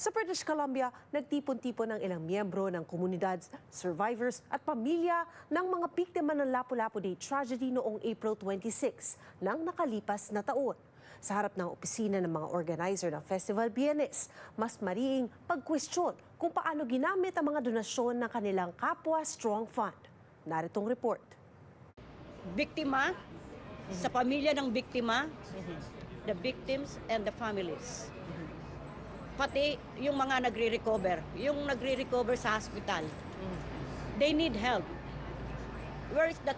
Sa British Columbia, nagtipon-tipon ng ilang miyembro ng komunidad, survivors at pamilya ng mga biktima ng Lapu-Lapu Day tragedy noong April 26 ng nakalipas na taon. Sa harap ng opisina ng mga organizer ng Festival Bienes, mas mariing pagkwestiyon kung paano ginamit ang mga donasyon ng kanilang kapwa Strong Fund. Naritong report. Biktima, sa pamilya ng biktima, the victims and the families. Pati yung mga nagre-recover sa hospital. They need help. Where is the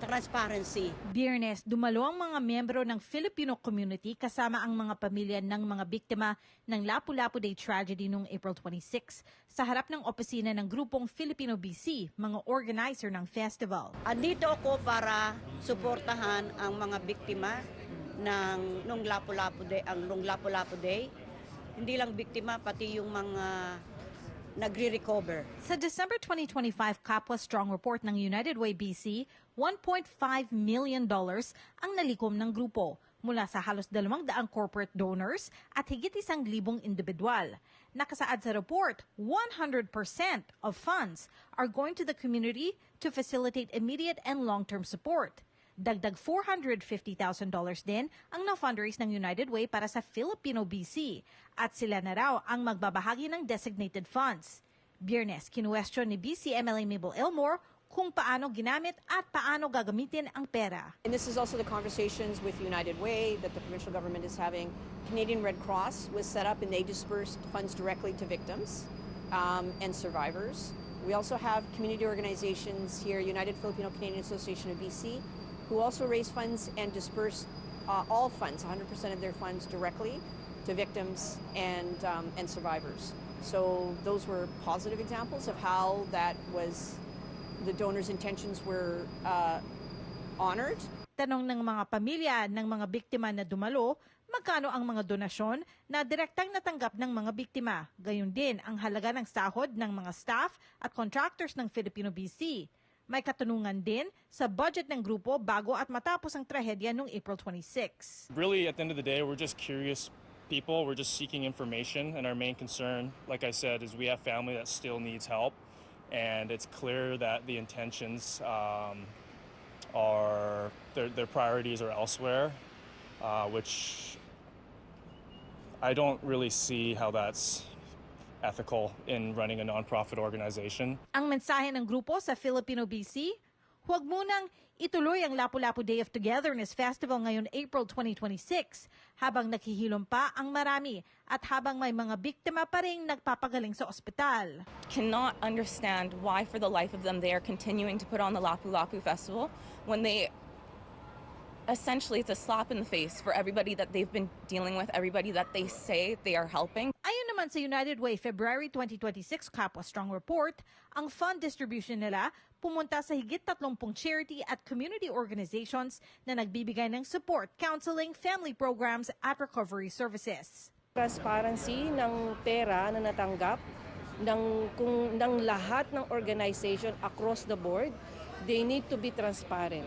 transparency? Biyernes, dumalo ang mga miyembro ng Filipino community kasama ang mga pamilya ng mga biktima ng Lapu-Lapu Day tragedy noong April 26 sa harap ng opisina ng grupong Filipino BC, mga organizer ng festival. Andito ako para suportahan ang mga biktima nung Lapu-Lapu Day, Hindi lang biktima, pati yung mga nagre-recover. Sa December 2025 Kapwa Strong report ng United Way BC, $1.5 million ang nalikom ng grupo mula sa halos 200 corporate donors at higit 1,000 individual. Nakasaad sa report, 100% of funds are going to the community to facilitate immediate and long-term support. Dagdag $450,000 din ang na-fundraise ng United Way para sa Filipino BC at sila na raw ang magbabahagi ng designated funds. Biyernes, kinuwestiyon ni BC MLA Mabel Elmore kung paano ginamit at paano gagamitin ang pera. And this is also the conversations with United Way that the provincial government is having. Canadian Red Cross was set up and they dispersed funds directly to victims and survivors. We also have community organizations here, United Filipino Canadian Association of BC, who also raise funds and disperse all funds, 100% of their funds directly to victims and survivors. So those were positive examples of how that was, the donors' intentions were honored. Tanong ng mga pamilya ng mga biktima na dumalo, magkano ang mga donasyon na direktang natanggap ng mga biktima. Gayon din ang halaga ng sahod ng mga staff at contractors ng Filipino BC. May katanungan din sa budget ng grupo bago at matapos ang trahedya noong April 26. Really, at the end of the day, we're just curious people. We're just seeking information, and our main concern, like I said, is we have family that still needs help, and it's clear that the intentions are their priorities are elsewhere, which I don't really see how that's ethical in running a nonprofit organization. Ang mensahe ng grupo sa Filipino BC, huwag munang ituloy ang Lapu-Lapu Day of Togetherness Festival ngayon April 2026 habang naghihilom pa ang marami at habang may mga biktima pa rin nagpapagaling sa ospital. Cannot understand why for the life of them they are continuing to put on the Lapu-Lapu Festival when they essentially, it's a slap in the face for everybody that they've been dealing with, everybody that they say they are helping. Ayon naman sa United Way February 2026 Kapwa Strong report, ang fund distribution nila pumunta sa higit 30 charity at community organizations na nagbibigay ng support, counseling, family programs at recovery services. Transparency ng pera na natanggap ng lahat ng organization across the board, they need to be transparent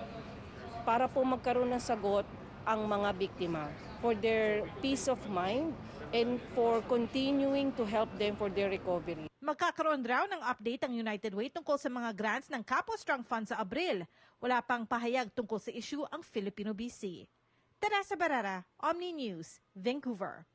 para po magkaroon ng sagot ang mga biktima for their peace of mind and for continuing to help them for their recovery. Magkakaroon raw ng update ang United Way tungkol sa mga grants ng Kapwa Strong Fund sa Abril. Wala pang pahayag tungkol sa issue ang Filipino BC. Teresa Barrera, Omni News, Vancouver.